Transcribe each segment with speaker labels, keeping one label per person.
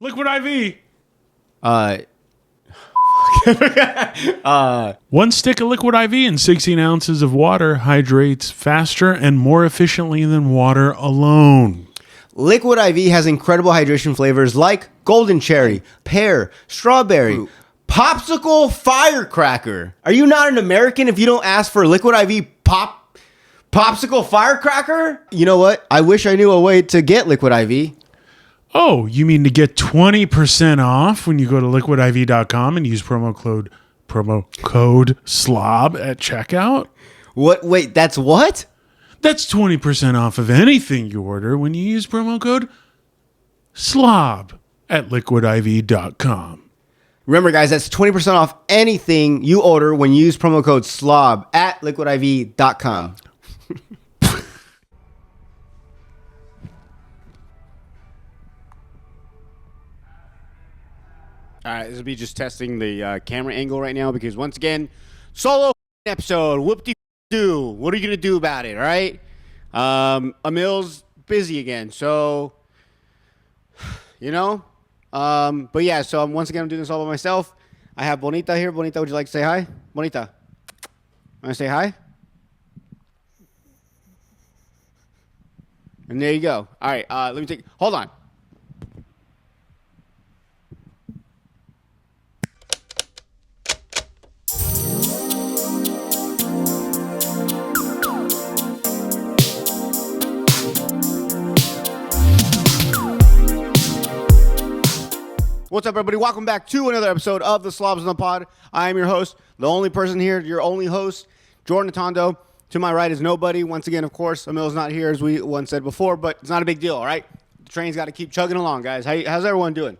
Speaker 1: Liquid IV.
Speaker 2: Uh,
Speaker 1: 1 stick of Liquid IV and 16 ounces of water hydrates faster and more efficiently than water alone.
Speaker 2: Liquid IV has incredible hydration flavors like golden cherry, pear, strawberry, popsicle firecracker. Are you not an American if you don't ask for Liquid IV popsicle firecracker? You know what? I wish I knew a way to get Liquid IV.
Speaker 1: Oh, you mean to get 20% off when you go to liquidiv.com and use promo code SLOB at checkout?
Speaker 2: What? Wait, that's what?
Speaker 1: That's 20% off of anything you order when you use promo code SLOB at liquidiv.com.
Speaker 2: Remember, guys, that's 20% off anything you order when you use promo code SLOB at liquidiv.com.
Speaker 3: All right, this will be just testing the camera angle right now because, once again, solo episode. Whoop-de-doo. What are you going to do about it, all right? Emil's busy again, so, you know. But, yeah, so once again, I'm doing this all by myself. I have Bonita here. Bonita, would you like to say hi? Bonita, want to say hi? And there you go. All right, let me take – hold on. What's up, everybody? Welcome back to another episode of the Slobs on the Pod. I am your host, the only person here, your only host, Jordan Atondo. To my right is nobody. Once again, of course, Emil's not here, as we once said before, but it's not a big deal, all right? The train's got to keep chugging along, guys. How's everyone doing?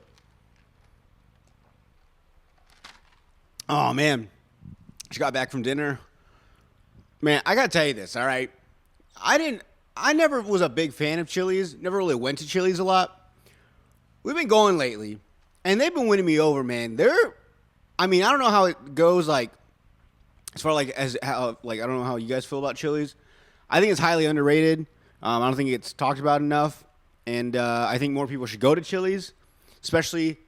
Speaker 3: Oh, man. Just got back from dinner. Man, I got to tell you this, all right? I never was a big fan of Chili's. Never really went to Chili's a lot. We've been going lately. And they've been winning me over, man. I don't know how it goes, like, as far like as how, like, I don't know how you guys feel about Chili's. I think it's highly underrated. I don't think it's talked about enough. And I think more people should go to Chili's, especially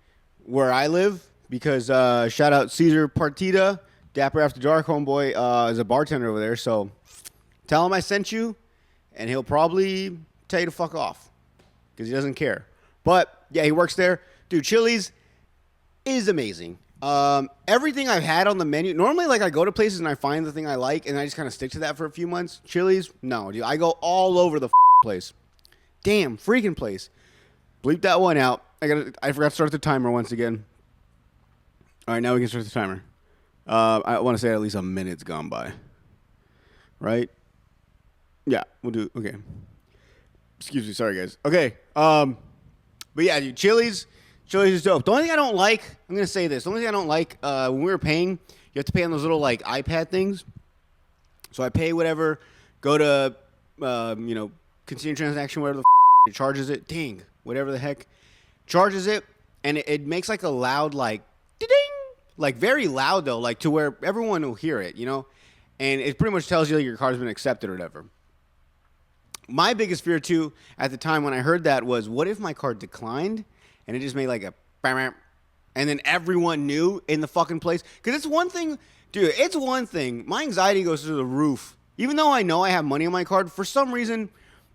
Speaker 3: where I live, because shout out Caesar Partita, Dapper After Dark homeboy, is a bartender over there. So tell him I sent you, and he'll probably tell you to fuck off because he doesn't care. But, yeah, he works there. Dude, Chili's is amazing. Everything I've had on the menu, normally, like, I go to places and I find the thing I like, and I just kind of stick to that for a few months. Chili's, no, dude. I go all over the place. Damn, freaking place. Bleep that one out. I forgot to start the timer once again. All right, now we can start the timer. I want to say at least a minute's gone by. Right? Yeah, we'll do, okay. Excuse me, sorry, guys. Okay, but yeah, dude, Chili's is dope. The only thing I don't like, I'm going to say this. The only thing I don't like, when we were paying, you have to pay on those little, like, iPad things. So I pay whatever, go to, continue transaction, whatever it charges it. Ding, whatever the heck. Charges it, and it makes, like, a loud, like, ding, like, very loud, though, like, to where everyone will hear it, you know? And it pretty much tells you, like, your card's been accepted or whatever. My biggest fear, too, at the time when I heard that was, what if my card declined? And it just made like a bam, and then everyone knew in the fucking place. Because it's one thing, dude, it's one thing. My anxiety goes through the roof. Even though I know I have money on my card, for some reason,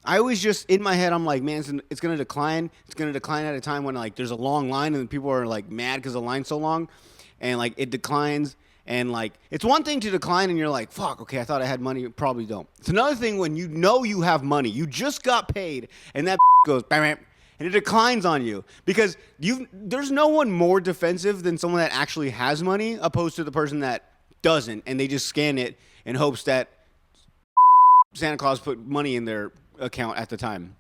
Speaker 3: I always just, in my head, I'm like, man, it's going to decline. It's going to decline at a time when, like, there's a long line and people are, like, mad because the line's so long. And, like, it declines. And, like, it's one thing to decline and you're like, fuck, okay, I thought I had money. Probably don't. It's another thing when you know you have money. You just got paid and that goes bam, and it declines on you because there's no one more defensive than someone that actually has money opposed to the person that doesn't, and they just scan it in hopes that Santa Claus put money in their account at the time.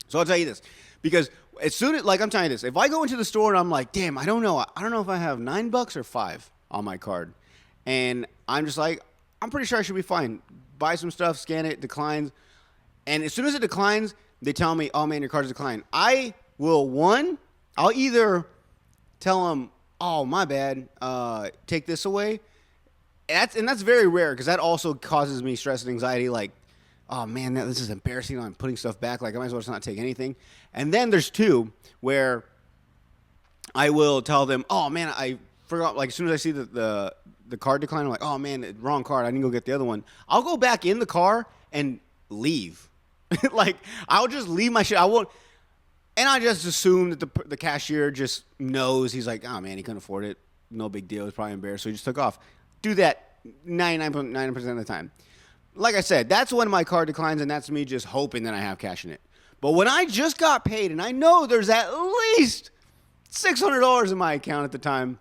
Speaker 3: So I'll tell you this, because as soon as, like, I'm telling you this, if I go into the store and I'm like, damn, I don't know if I have $9 or $5 on my card, and I'm just like, I'm pretty sure I should be fine. Buy some stuff, scan it, declines, and as soon as it declines, they tell me, oh, man, your card's declined. I'll either tell them, oh, my bad, take this away. And that's very rare because that also causes me stress and anxiety, like, oh, man, this is embarrassing. I'm putting stuff back. Like, I might as well just not take anything. And then there's two where I will tell them, oh man, I forgot. Like as soon as I see the card decline, I'm like, oh man, wrong card. I need to go get the other one. I'll go back in the car and leave. Like I'll just leave my shit. I won't. And I just assume that the cashier just knows. He's like, oh man, he couldn't afford it. No big deal. He's probably embarrassed, so he just took off. Do that 99.9% of the time. Like I said, that's when my card declines, and that's me just hoping that I have cash in it. But when I just got paid, and I know there's at least $600 in my account at the time,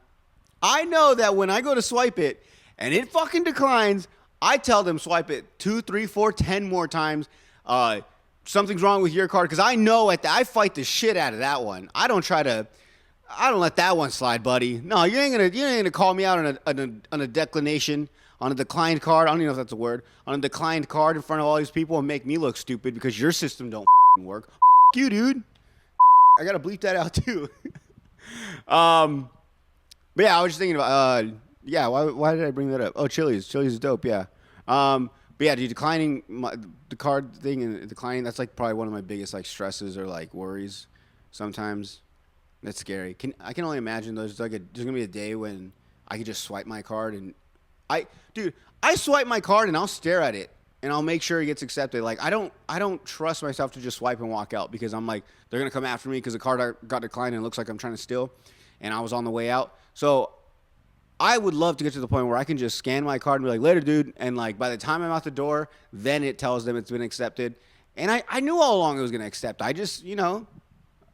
Speaker 3: I know that when I go to swipe it and it fucking declines, I tell them swipe it 2, 3, 4, 10 more times. Something's wrong with your card, because I know I fight the shit out of that one. I don't let that one slide, buddy. No, you ain't gonna call me out on a declination, on a declined card. I don't even know if that's a word. On a declined card in front of all these people and make me look stupid because your system don't work. You, dude. I gotta bleep that out too. But yeah, I was just thinking about why did I bring that up? Oh, Chili's is dope. Yeah. But yeah, dude, declining the card thing and declining, that's like probably one of my biggest like stresses or like worries sometimes. That's scary. I can only imagine there's gonna be a day when I could just swipe my card and I swipe my card and I'll stare at it and I'll make sure it gets accepted. Like I don't trust myself to just swipe and walk out, because I'm like, they're gonna come after me because the card got declined and it looks like I'm trying to steal, and I was on the way out. So I would love to get to the point where I can just scan my card and be like, later, dude. And like by the time I'm out the door, then it tells them it's been accepted. And I knew all along it was gonna accept. I just,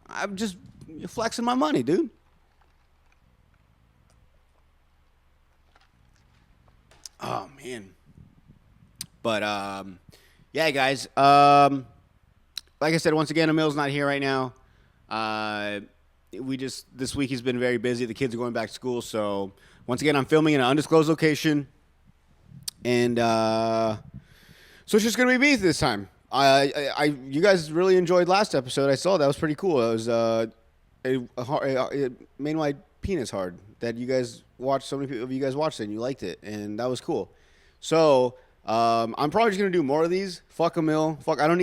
Speaker 3: I'm just flexing my money, dude. Oh man. But yeah, guys. Like I said, once again, Emil's not here right now. This week he's been very busy. The kids are going back to school, so once again I'm filming in an undisclosed location, and so it's just gonna be me this time. You guys really enjoyed last episode. I saw that was pretty cool. It was it made my penis hard that you guys watched. So many people of you guys watched it and you liked it, and that was cool. So I'm probably just gonna do more of these. Fuck Emil. Fuck. I don't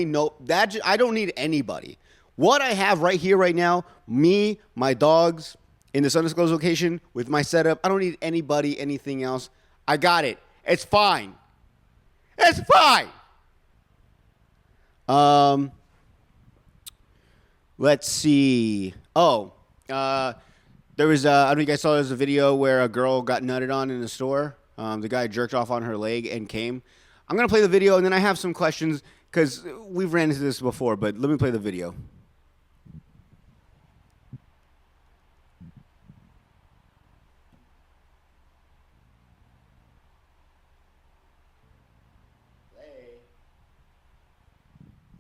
Speaker 3: need anybody. What I have right here, right now, me, my dogs, in this undisclosed location with my setup. I don't need anybody, anything else. I got it. It's fine. It's fine. Let's see. Oh, there was, I don't know if you guys saw, there's a video where a girl got nutted on in the store. The guy jerked off on her leg and came. I'm going to play the video, and then I have some questions, because we've ran into this before, but let me play the video.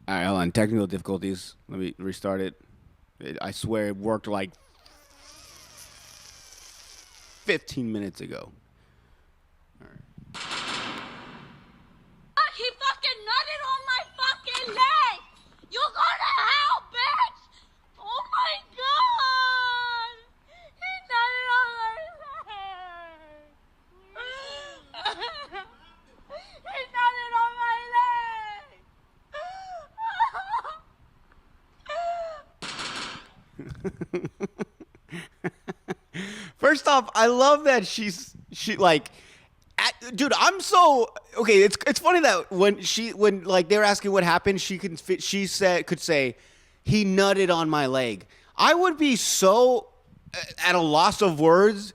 Speaker 3: All right, hold on. Technical difficulties. Let me restart it. I swear it worked like 15 minutes ago. All right.
Speaker 4: He fucking nutted on my fucking leg! You go to hell, bitch! Oh my god! He nutted on my leg! He nutted on my leg!
Speaker 3: First off, I love that she like, dude, I'm so okay. It's funny that when like they were asking what happened, she could say he nutted on my leg. I would be so at a loss of words.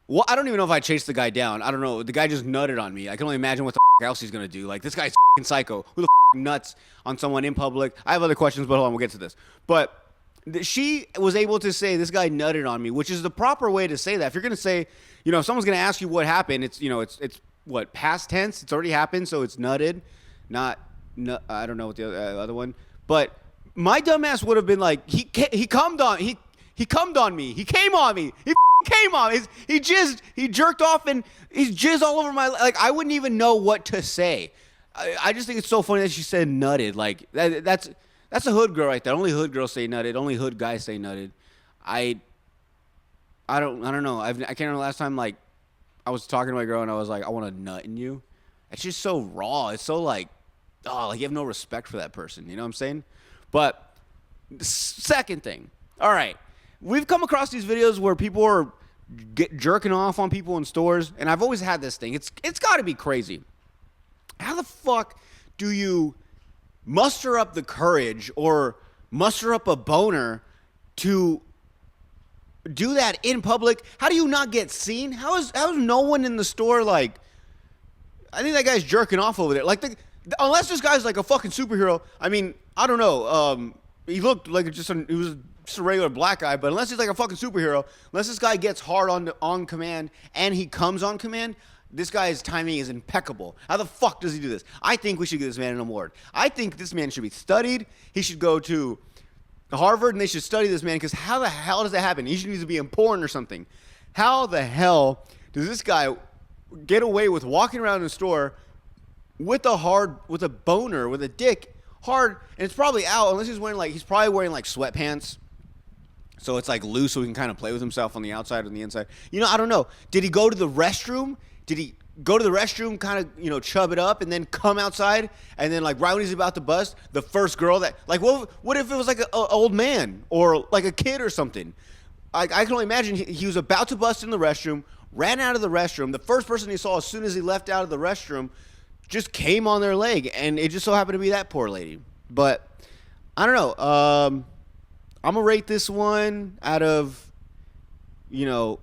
Speaker 3: Well, I don't even know if I chased the guy down. I don't know. The guy just nutted on me. I can only imagine what the else he's gonna do. Like, this guy's psycho. Who the nuts on someone in public? I have other questions, but hold on, we'll get to this. But she was able to say this guy nutted on me, which is the proper way to say that. If you're gonna say, if someone's gonna ask you what happened, it's it's what, past tense. It's already happened, so it's nutted, not. I don't know what the other one. But my dumbass would have been like, he cummed on me. He came on me. He came on. He jerked off and he's jizz all over my, like, I wouldn't even know what to say. I just think it's so funny that she said nutted. Like, that's a hood girl right there. Only hood girls say nutted. Only hood guys say nutted. I don't know. I can't remember the last time, like, I was talking to my girl and I was like, I want to nut in you. It's just so raw. It's so like, oh, like you have no respect for that person. You know what I'm saying? But the second thing. All right. we've come across these videos where people are jerking off on people in stores, and I've always had this thing. It's got to be crazy. How the fuck do you muster up the courage or muster up a boner to do that in public? How do you not get seen? How is no one in the store like, I think that guy's jerking off over there. Like, unless this guy's like a fucking superhero. I mean, I don't know. He looked like he was just a regular black guy, but unless he's like a fucking superhero, unless this guy gets hard on command and he comes on command, this guy's timing is impeccable. How the fuck does he do this? I think we should give this man an award. I think this man should be studied. He should go to Harvard and they should study this man, because how the hell does that happen? He should need to be in porn or something. How the hell does this guy get away with walking around in the store with a boner, with a dick hard, and it's probably out, unless he's probably wearing like sweatpants. So it's like loose, so he can kind of play with himself on the outside and the inside. I don't know. Did he go to the restroom? Did he go to the restroom, kind of, chub it up, and then come outside, and then like right when he's about to bust, the first girl that, like, what if it was like an old man or like a kid or something? I can only imagine he was about to bust in the restroom, ran out of the restroom. The first person he saw as soon as he left out of the restroom just came on their leg, and it just so happened to be that poor lady. But I don't know. I'm gonna rate this one out of, did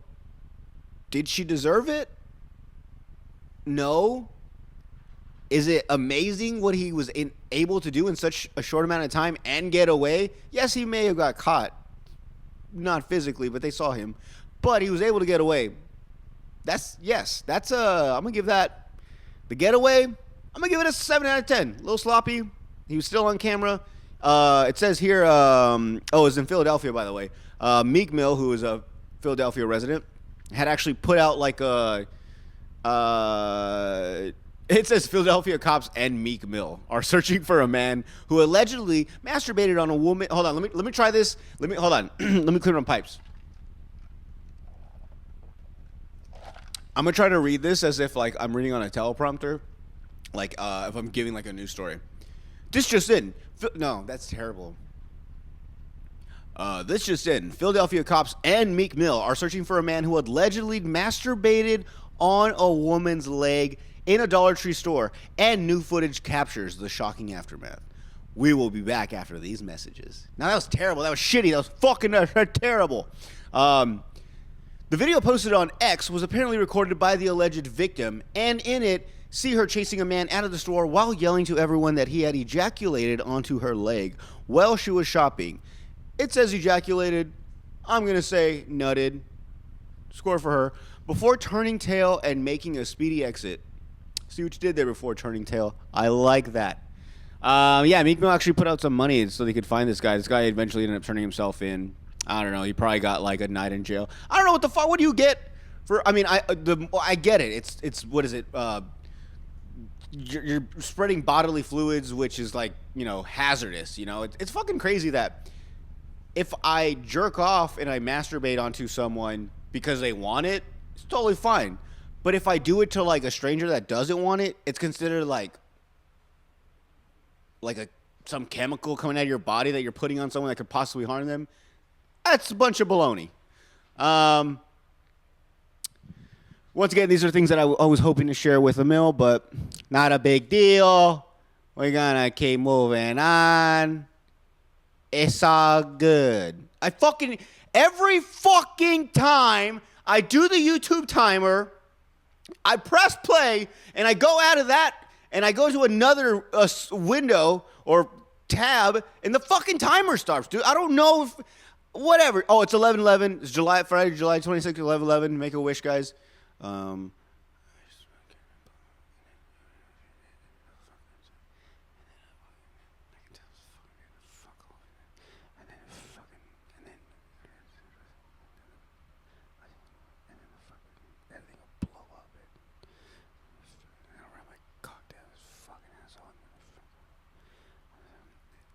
Speaker 3: she deserve it? No. Is it amazing what he was able to do in such a short amount of time and get away? Yes, he may have got caught. Not physically, but they saw him. But he was able to get away. I'm going to give that, the getaway, I'm going to give it a 7 out of 10. A little sloppy. He was still on camera. It says here, it's in Philadelphia, by the way. Meek Mill, who is a Philadelphia resident, had actually put out like a... it says Philadelphia cops and Meek Mill are searching for a man who allegedly masturbated on a woman. Hold on, let me try this. Hold on. Let me clear my pipes. I'm gonna try to read this as if like I'm reading on a teleprompter, like if I'm giving like a news story. This just in. No, that's terrible. This just in. Philadelphia cops and Meek Mill are searching for a man who allegedly masturbated on a woman's leg in a Dollar Tree store, and new footage captures the shocking aftermath. We will be back after these messages. Now, that was terrible. That was shitty. That was fucking terrible. The video posted on X was apparently recorded by the alleged victim, and in it, see her chasing a man out of the store while yelling to everyone that he had ejaculated onto her leg while she was shopping. It says ejaculated. I'm going to say nutted. Score for her. Before turning tail and making a speedy exit. See what you did there before turning tail. I like that. Meek Mill actually put out some money so they could find this guy. This guy eventually ended up turning himself in. I don't know. He probably got like a night in jail. I don't know what the fuck. What do you get for? I mean, I get it. It's what is it? You're spreading bodily fluids, which is like hazardous. It's fucking crazy that if I jerk off and I masturbate onto someone because they want it, it's totally fine. But if I do it to like a stranger that doesn't want it, it's considered like some chemical coming out of your body that you're putting on someone that could possibly harm them. That's a bunch of baloney. Once again, these are things that I was hoping to share with Emil, but not a big deal. We're gonna keep moving on. It's all good. Every fucking time I do the YouTube timer, I press play, and I go out of that, and I go to another window or tab, and the fucking timer starts, dude. I don't know if... Whatever. Oh, it's 11/11. It's Friday, July 26th, 11/11. Make a wish, guys. All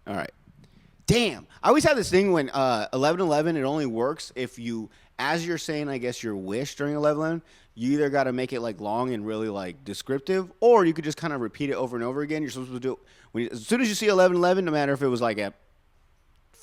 Speaker 3: right. Damn. I always have this thing when 11/11, it only works if you, as you're saying, I guess, your wish during 11/11, you either got to make it like long and really like descriptive, or you could just kind of repeat it over and over again. You're supposed to do it as soon as you see 11/11, no matter if it was like at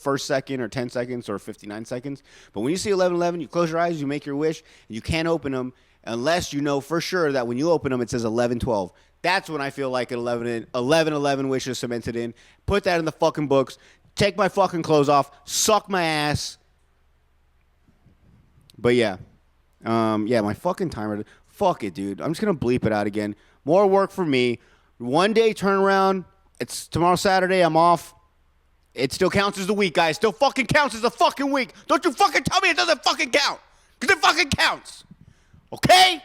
Speaker 3: first second or 10 seconds or 59 seconds. But when you see 11:11, you close your eyes, you make your wish, and you can't open them unless you know for sure that when you open them, it says 11:12. That's when I feel like an 11:11 wish is cemented in. Put that in the fucking books. Take my fucking clothes off. Suck my ass. But yeah. My fucking timer. Fuck it, dude. I'm just going to bleep it out again. More work for me. 1 day turnaround. It's tomorrow Saturday. I'm off. It still counts as the week, guys. Still fucking counts as a fucking week. Don't you fucking tell me it doesn't fucking count. Because it fucking counts. Okay?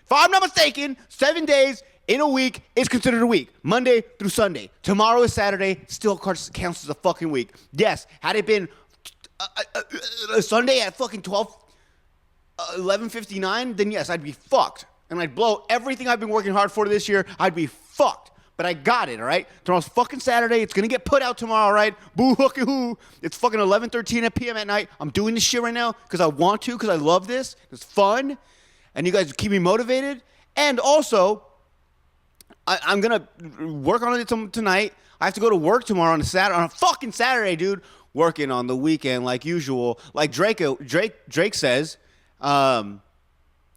Speaker 3: If I'm not mistaken, 7 days in a week is considered a week. Monday through Sunday. Tomorrow is Saturday. Still counts as a fucking week. Yes. Had it been Sunday at fucking 11:59, then yes, I'd be fucked. And I'd blow everything I've been working hard for this year. I'd be fucked. But I got it, all right? Tomorrow's fucking Saturday. It's going to get put out tomorrow, all right? Boo hooky hoo. It's fucking 11:13 p.m. at night. I'm doing this shit right now because I want to, because I love this. It's fun. And you guys keep me motivated. And also, I'm going to work on it tonight. I have to go to work tomorrow on a fucking Saturday, dude. Working on the weekend like usual. Like Drake says,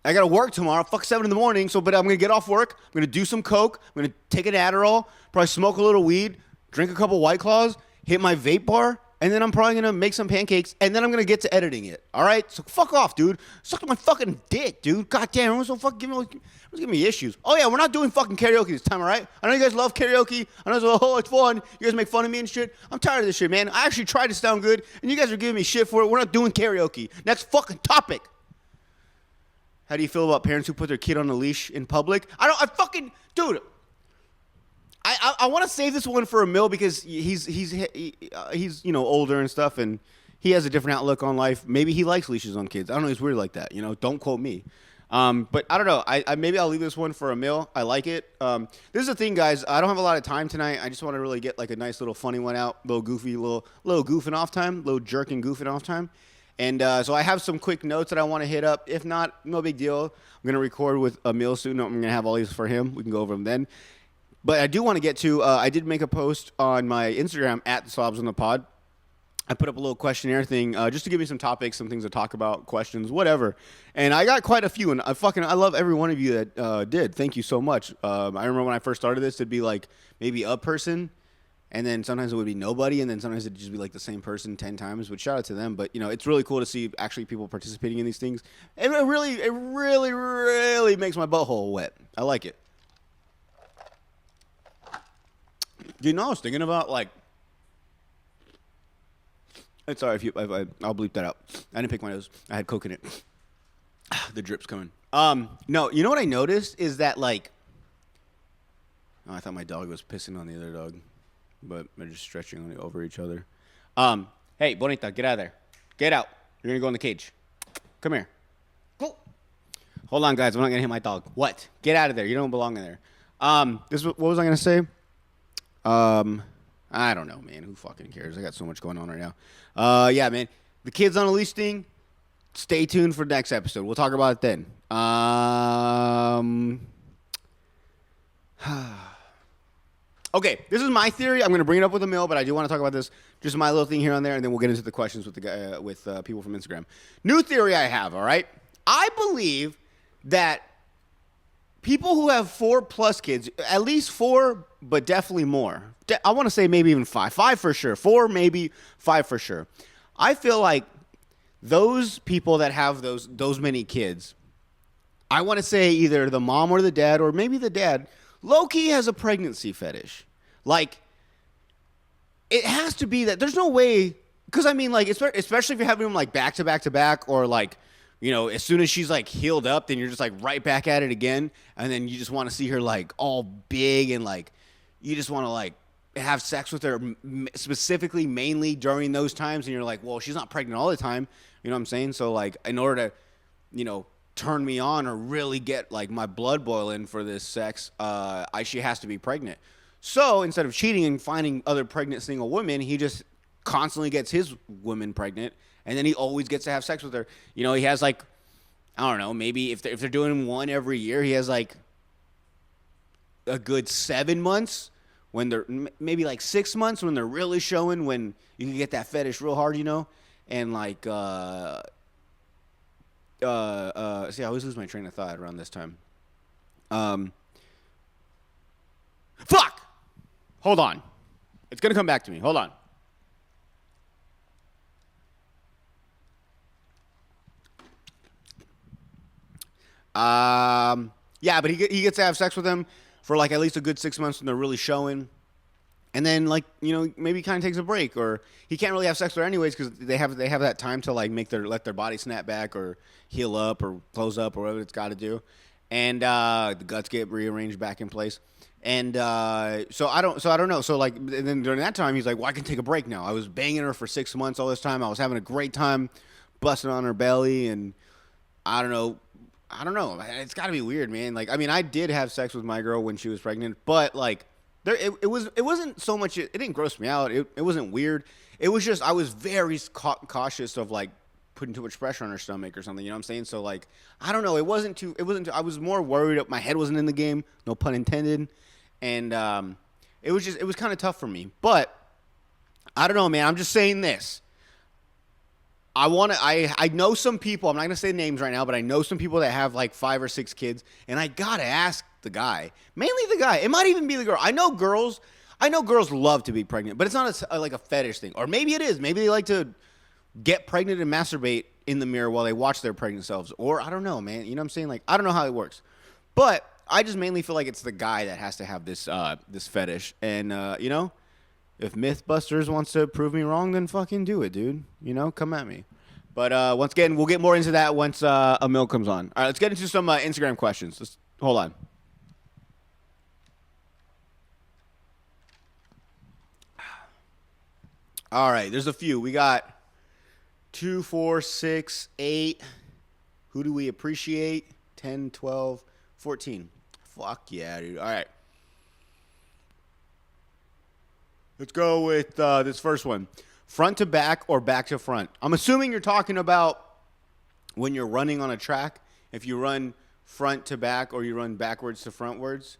Speaker 3: I got to work tomorrow, 7 in the morning, but I'm going to get off work. I'm going to do some coke. I'm going to take an Adderall, probably smoke a little weed, drink a couple White Claws, hit my vape bar, and then I'm probably going to make some pancakes, and then I'm going to get to editing it. All right? So fuck off, dude. Suck my fucking dick, dude. God damn, everyone's so fucking giving me issues. Oh, yeah, we're not doing fucking karaoke this time, all right? I know you guys love karaoke. I know it's fun. You guys make fun of me and shit. I'm tired of this shit, man. I actually tried to sound good, and you guys are giving me shit for it. We're not doing karaoke. Next fucking topic. How do you feel about parents who put their kid on a leash in public? Dude. I want to save this one for Emil because he's older and stuff, and he has a different outlook on life. Maybe he likes leashes on kids. I don't know. He's weird like that. Don't quote me. But I don't know. Maybe I'll leave this one for Emil. I like it. This is the thing, guys. I don't have a lot of time tonight. I just want to really get like a nice little funny one out, little goofy, little goofing off time, little jerking goofing off time. And so I have some quick notes that I want to hit up. If not, no big deal. I'm going to record with Emil soon. I'm going to have all these for him. We can go over them then. But I do want to get to, I did make a post on my Instagram at the Slobs on the Pod. I put up a little questionnaire thing just to give me some topics, some things to talk about, questions, whatever. And I got quite a few. And I love every one of you that did. Thank you so much. I remember when I first started this, it'd be like maybe a person. And then sometimes it would be nobody, and then sometimes it'd just be like the same person 10 times. But shout out to them. But it's really cool to see actually people participating in these things. And it really makes my butthole wet. I like it. I was thinking about it's alright if I'll bleep that out. I didn't pick my nose. I had coke in it. The drip's coming. No, you know what I noticed is that I thought my dog was pissing on the other dog. But they're just stretching over each other. Hey, Bonita, get out of there. Get out. You're going to go in the cage. Come here. Go. Hold on, guys. I'm not going to hit my dog. What? Get out of there. You don't belong in there. What was I going to say? I don't know, man. Who fucking cares? I got so much going on right now. Yeah, man. The kids on a leash thing, stay tuned for the next episode. We'll talk about it then. Okay, this is my theory. I'm going to bring it up with Emil, but I do want to talk about this. Just my little thing here and there, and then we'll get into the questions with the guy, with people from Instagram. New theory I have, all right? I believe that people who have 4+ kids, at least 4, but definitely more. I want to say maybe even 5. 5 for sure. 4, maybe 5 for sure. I feel like those people that have those many kids, I want to say either the mom or the dad, or maybe the dad, low-key has a pregnancy fetish. It has to be that. There's no way, because especially if you're having them back to back to back, or as soon as she's healed up, then you're just right back at it again, and then you just want to see her all big, and you just want to have sex with her specifically, mainly during those times, and you're well, she's not pregnant all the time, you know what I'm saying? So in order to, turn me on or really get my blood boiling for this sex, she has to be pregnant. So instead of cheating and finding other pregnant single women, he just constantly gets his women pregnant, and then he always gets to have sex with her. He has I don't know, maybe if they're doing one every year, he has a good 7 months when they're maybe like 6 months when they're really showing, when you can get that fetish real hard, and like see, I always lose my train of thought around this time. Fuck! Hold on. It's gonna come back to me. Hold on. Yeah, but he gets to have sex with them for like at least a good 6 months when they're really showing. And then, like, maybe kind of takes a break, or he can't really have sex with her anyways because they have that time to like let their body snap back or heal up or close up or whatever it's got to do, and the guts get rearranged back in place. And so I don't know. So like, and then during that time, he's like, "Well, I can take a break now. I was banging her for 6 months all this time. I was having a great time, busting on her belly, and I don't know. It's got to be weird, man. Like, I mean, I did have sex with my girl when she was pregnant, but like." It wasn't so much. It didn't gross me out. It wasn't weird. It was just I was very cautious of like putting too much pressure on her stomach or something. You know what I'm saying? So like I don't know. It wasn't too. I was more worried. My head wasn't in the game. No pun intended. And it was kind of tough for me. But I don't know, man. I'm just saying this. I know some people. I'm not gonna say names right now, but I know some people that have like 5 or 6 kids, and I gotta ask the guy, mainly the guy. It might even be the girl. I know girls love to be pregnant, but it's not like a fetish thing. Or maybe it is. Maybe they like to get pregnant and masturbate in the mirror while they watch their pregnant selves. Or I don't know, man. You know what I'm saying? Like I don't know how it works, but I just mainly feel like it's the guy that has to have this this fetish. And if Mythbusters wants to prove me wrong, then fucking do it, dude. Come at me. But once again, we'll get more into that once Emil comes on. All right, let's get into some Instagram questions. Hold on. All right, there's a few. We got 2, 4, 6, 8. Who do we appreciate? 10, 12, 14. Fuck yeah, dude. All right. Let's go with this first one. Front to back or back to front? I'm assuming you're talking about when you're running on a track. If you run front to back or you run backwards to frontwards.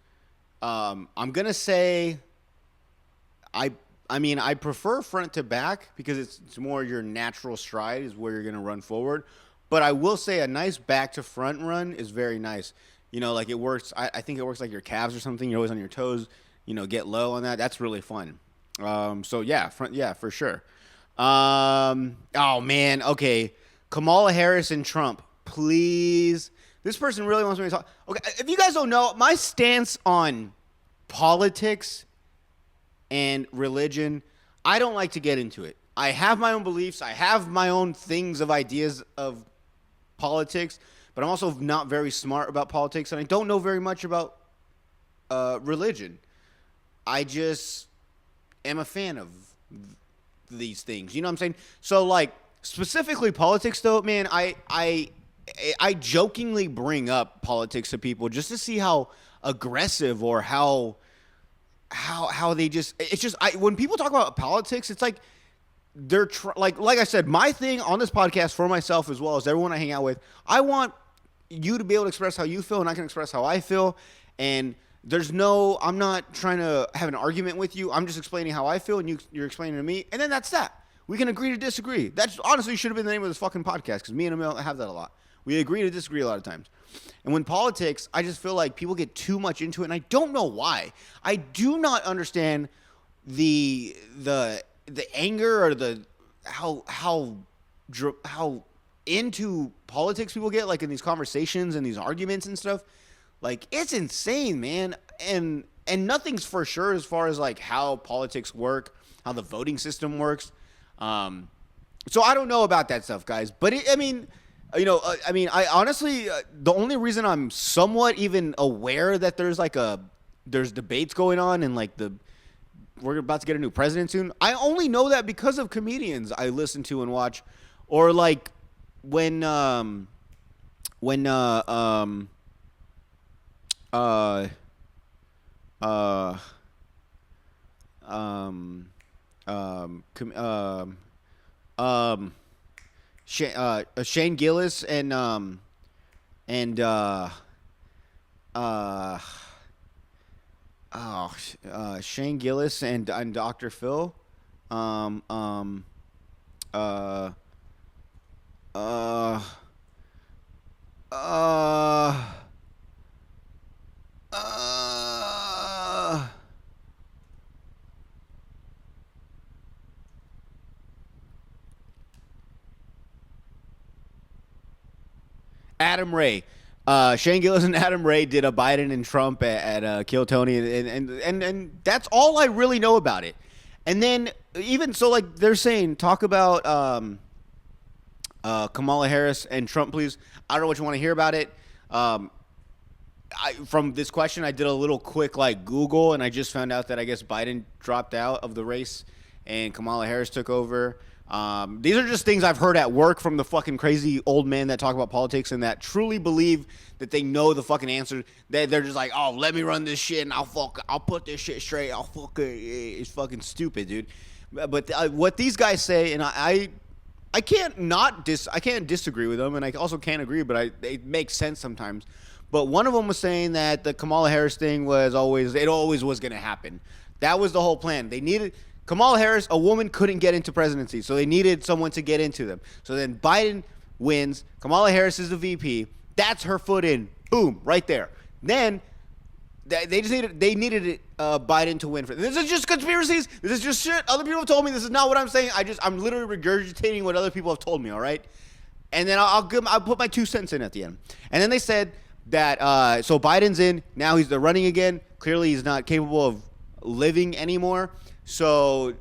Speaker 3: I'm going to say I prefer front to back because it's more your natural stride is where you're going to run forward. But I will say a nice back to front run is very nice. Like it works. I think it works like your calves or something. You're always on your toes. Get low on that. That's really fun. So yeah, front. Yeah, for sure. Oh man. Okay. Kamala Harris and Trump, please. This person really wants me to talk. Okay. If you guys don't know, my stance on politics and religion, I don't like to get into it. I have my own beliefs. I have my own things of ideas of politics, but I'm also not very smart about politics, and I don't know very much about religion. I just am a fan of these things. You know what I'm saying? So, like, specifically politics, though, man, I jokingly bring up politics to people just to see how aggressive or how they just it's just when people talk about politics, it's like they're like I said, my thing on this podcast for myself as well as everyone I hang out with, I want you to be able to express how you feel and I can express how I feel, and I'm not trying to have an argument with you. I'm just explaining how I feel and you're explaining to me, and then that's that. We can agree to disagree. That's honestly should have been the name of this fucking podcast because me and Emil have that a lot. We agree to disagree a lot of times. And when politics, I just feel like people get too much into it, and I don't know why. I do not understand the anger or the how into politics people get, like in these conversations and these arguments and stuff. Like it's insane, man. And nothing's for sure as far as like how politics work, how the voting system works. So I don't know about that stuff, guys. But I honestly, the only reason I'm somewhat even aware that there's debates going on and like we're about to get a new president soon. I only know that because of comedians I listen to and watch, or like when Shane Gillis and Shane Gillis and Dr. Phil. Uh, uh, uh, Adam Ray. Shane Gillis and Adam Ray did a Biden and Trump at Kill Tony, and that's all I really know about it. And then even so, like they're saying, talk about Kamala Harris and Trump, please. I don't know what you want to hear about it. From this question, I did a little quick like Google, and I just found out that I guess Biden dropped out of the race and Kamala Harris took over. These are just things I've heard at work from the fucking crazy old men that talk about politics and that truly believe that they know the fucking answer. They're just like, oh, let me run this shit and I'll put this shit straight. It's fucking stupid, dude. But what these guys say, and I can't disagree with them, and I also can't agree, but it makes sense sometimes. But one of them was saying that the Kamala Harris thing was always was going to happen. That was the whole plan. They needed Kamala Harris, a woman couldn't get into presidency, so they needed someone to get into them. So then Biden wins. Kamala Harris is the VP. That's her foot in. Boom, right there. Then they needed Biden to win. This is just conspiracies. This is just shit other people have told me. This is not what I'm saying. I'm literally regurgitating what other people have told me. All right, and then I'll put my 2 cents in at the end. And then they said that so Biden's in now. They're running again. Clearly, he's not capable of living anymore. So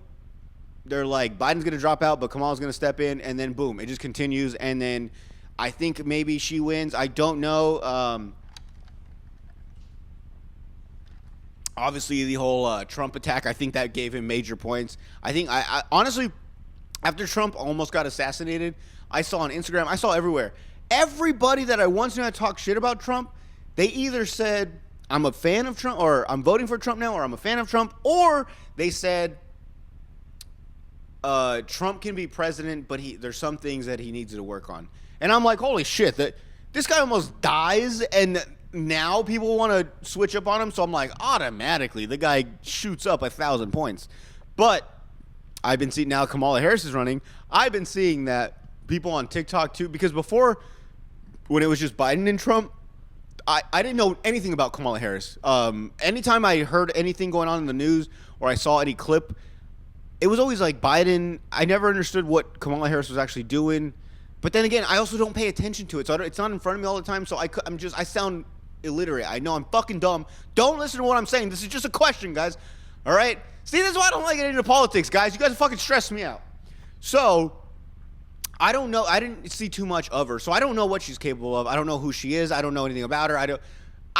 Speaker 3: they're like, Biden's going to drop out, but Kamala's going to step in, and then boom, it just continues. And then I think maybe she wins. I don't know. Obviously, the whole Trump attack, I think that gave him major points. I think, I honestly, after Trump almost got assassinated, I saw on Instagram, I saw everywhere. Everybody that I once knew had talked shit about Trump, they either said, I'm a fan of Trump, or I'm voting for Trump now, or I'm a fan of Trump, or they said Trump can be president, but there's some things that he needs to work on. And I'm like, holy shit, this guy almost dies, and now people want to switch up on him. So I'm like, automatically, the guy shoots up 1,000 points. But I've been seeing now Kamala Harris is running. I've been seeing that people on TikTok too, because before, when it was just Biden and Trump, I didn't know anything about Kamala Harris. Anytime I heard anything going on in the news or I saw any clip, it was always like Biden. I never understood what Kamala Harris was actually doing. But then again, I also don't pay attention to it. So it's not in front of me all the time. So I sound illiterate. I know I'm fucking dumb. Don't listen to what I'm saying. This is just a question, guys. All right? See, this is why I don't like getting into politics, guys. You guys fucking stress me out. So I don't know. I didn't see too much of her, so I don't know what she's capable of. I don't know who she is. I don't know anything about her. I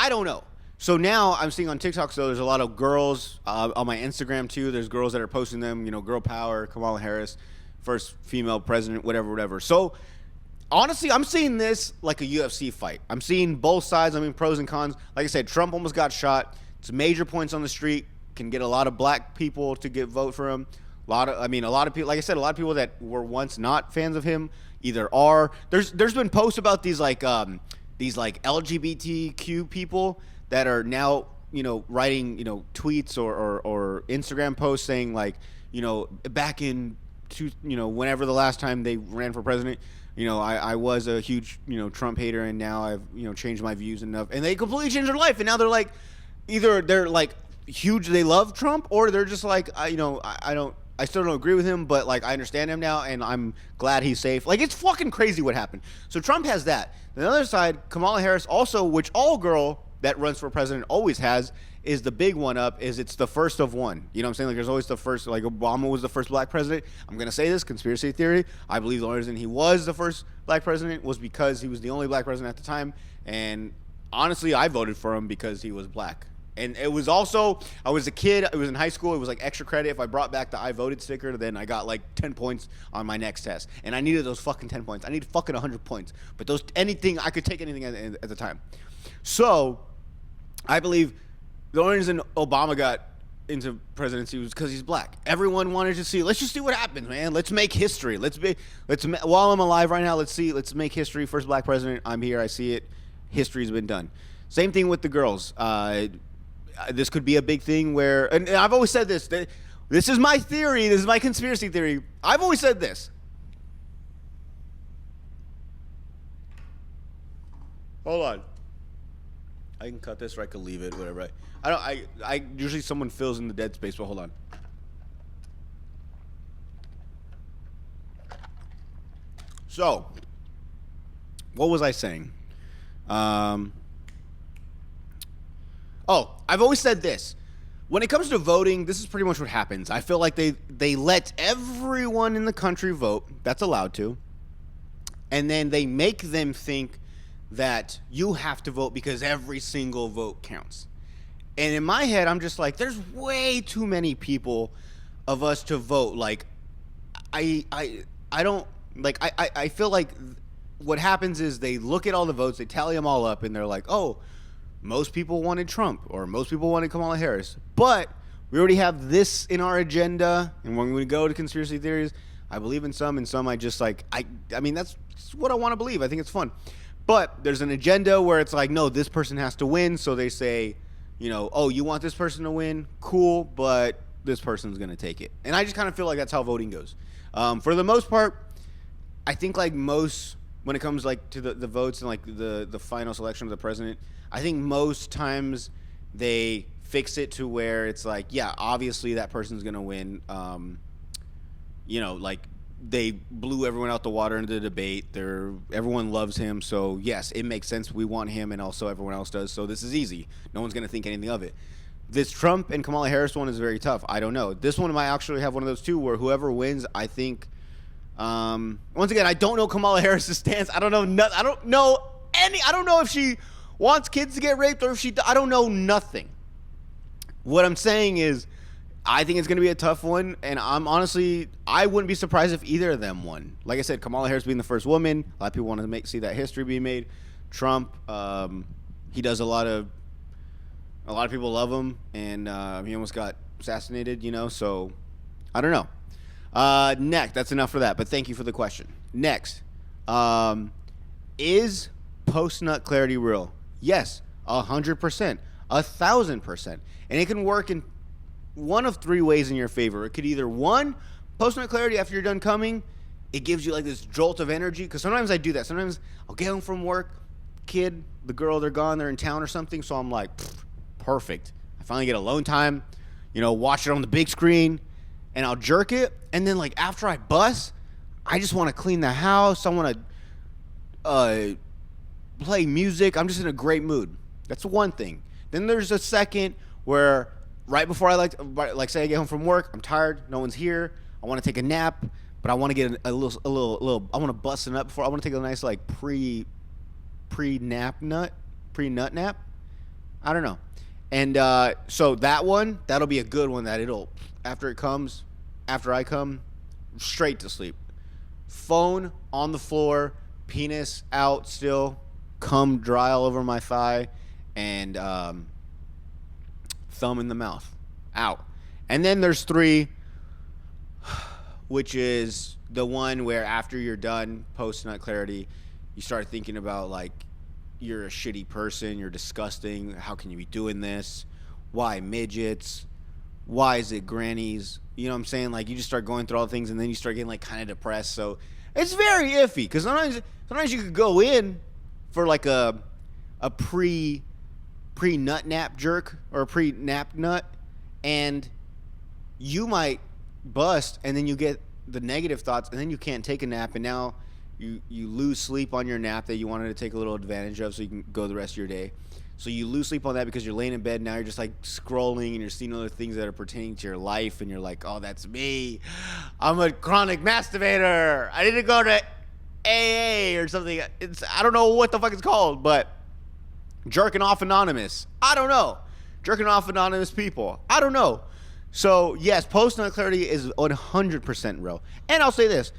Speaker 3: don't know. So now I'm seeing on TikTok, so there's a lot of girls on my Instagram too. There's girls that are posting them, girl power, Kamala Harris, first female president, whatever. So honestly, I'm seeing this like a UFC fight. I'm seeing both sides. I mean, pros and cons. Like I said, Trump almost got shot. It's major points on the street. Can get a lot of black people to vote for him. A lot of people, like I said, a lot of people that were once not fans of him either are. There's been posts about these LGBTQ people that are now, writing, tweets or Instagram posts saying back in whenever the last time they ran for president, I was a huge, Trump hater, and now I've, changed my views enough, and they completely changed their life. And now they're like, either they're like huge, they love Trump, or they're just like, I still don't agree with him, but like I understand him now, and I'm glad he's safe. Like, it's fucking crazy what happened. So Trump has that. The other side, Kamala Harris also, which all girl that runs for president always has, is the big one up, is it's the first of one. You know what I'm saying? Like, there's always the first, like Obama was the first black president. I'm going to say this, conspiracy theory. I believe the only reason he was the first black president was because he was the only black president at the time. And honestly, I voted for him because he was black. And it was also, I was a kid, it was in high school, it was like extra credit. If I brought back the I voted sticker, then I got like 10 points on my next test. And I needed those fucking 10 points. I needed fucking 100 points. But I could take anything at the time. So, I believe the only reason Obama got into presidency was because he's black. Everyone wanted to see, let's just see what happens, man. Let's make history. While I'm alive right now, let's make history. First black president, I'm here, I see it. History's been done. Same thing with the girls. this could be a big thing where, and I've always said this. This is my theory. This is my conspiracy theory. I've always said this. Hold on. I can cut this or I can leave it, whatever. I usually someone fills in the dead space, but hold on. So, what was I saying? Oh, I've always said this. When it comes to voting, this is pretty much what happens. I feel like they let everyone in the country vote. That's allowed to. And then they make them think that you have to vote because every single vote counts. And in my head, I'm just like, there's way too many people of us to vote. Like, I don't, like, I feel like what happens is they look at all the votes, they tally them all up, and they're like, oh, most people wanted Trump or most people wanted Kamala Harris. But we already have this in our agenda. And when we go to conspiracy theories, I believe in some, and some I just like, I mean, that's what I want to believe. I think it's fun. But there's an agenda where it's like, no, this person has to win. So they say, you know, oh, you want this person to win? Cool, but this person's going to take it. And I just kind of feel like that's how voting goes. For the most part, I think like most, when it comes like to the votes and like the final selection of the president, I think most times they fix it to where it's like, yeah, obviously that person's going to win. You know, like they blew everyone out the water in the debate. Everyone loves him. So yes, it makes sense. We want him and also everyone else does. So this is easy. No one's going to think anything of it. This Trump and Kamala Harris one is very tough. I don't know. This one might actually have one of those too where whoever wins, I think, once again, I don't know Kamala Harris's stance. I don't know. I don't know if she wants kids to get raped or if I don't know nothing. What I'm saying is, I think it's going to be a tough one, and I wouldn't be surprised if either of them won. Like I said, Kamala Harris being the first woman, a lot of people want to see that history being made. Trump, he does a lot of people love him, and he almost got assassinated, you know, so I don't know. Next, that's enough for that, but thank you for the question. Next, is post-nut clarity real? Yes, 100%, 1,000%, and it can work in one of three ways in your favor. It could either, one, post-nut clarity after you're done coming, it gives you like this jolt of energy, because sometimes I do that. Sometimes I'll get home from work, kid, the girl, they're gone, they're in town or something, so I'm like, perfect. I finally get alone time, you know, watch it on the big screen, and I'll jerk it, and then like after I bust, I just want to clean the house. I want to play music. I'm just in a great mood. That's one thing. Then there's a second where right before like say I get home from work, I'm tired, no one's here, I want to take a nap, but I want to get a little I want to bust it up before I want to take a nice like pre-nut nap. I don't know. And so that'll be a good one that after I come, straight to sleep. Phone on the floor, penis out still, cum dry all over my thigh, and thumb in the mouth, out. And then there's 3, which is the one where after you're done post-nut clarity, you start thinking about like, you're a shitty person, you're disgusting, how can you be doing this? Why midgets? Why is it grannies? You know what I'm saying? Like, you just start going through all the things, and then you start getting like kind of depressed. So it's very iffy, because sometimes you could go in for like a pre-nut nap jerk or a pre-nap nut, and you might bust, and then you get the negative thoughts, and then you can't take a nap, and now you lose sleep on your nap that you wanted to take a little advantage of so you can go the rest of your day. So you lose sleep on that because you're laying in bed. Now you're just like scrolling and you're seeing other things that are pertaining to your life, and you're like, oh, that's me. I'm a chronic masturbator. I need to go to AA or something. I don't know what the fuck it's called, but jerking off anonymous. I don't know. Jerking off anonymous people. I don't know. So yes, post-nut clarity is 100% real. And I'll say this.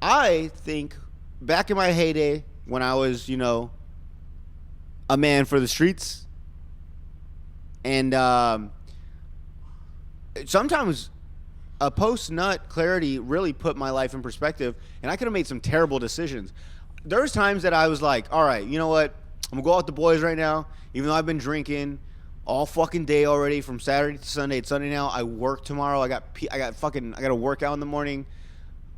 Speaker 3: I think back in my heyday when I was, you know, a man for the streets, and sometimes a post-nut clarity really put my life in perspective, and I could have made some terrible decisions. There's times that I was like, all right, you know what? I'm going to go out with the boys right now, even though I've been drinking all fucking day already from Saturday to Sunday. It's Sunday now. I work tomorrow. I got to work out in the morning.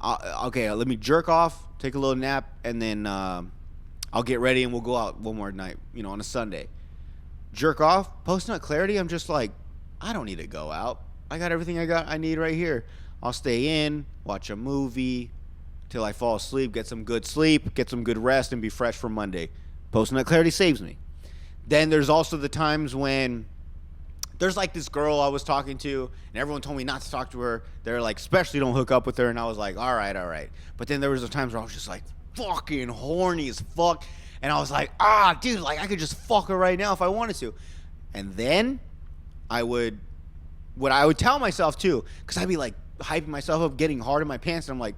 Speaker 3: Okay, let me jerk off, take a little nap, and then I'll get ready and we'll go out one more night, on a Sunday. Jerk off, post-nut clarity. I'm just like, I don't need to go out. I got everything I need right here. I'll stay in, watch a movie till I fall asleep, get some good sleep, get some good rest, and be fresh for Monday. Post-nut clarity saves me. Then there's also the times when there's like this girl I was talking to, and everyone told me not to talk to her. They're like, especially don't hook up with her. And I was like, all right. But then there was the times where I was just like fucking horny as fuck. And I was like, dude, like I could just fuck her right now if I wanted to. And then what I would tell myself too, because I'd be like hyping myself up, getting hard in my pants. And I'm like,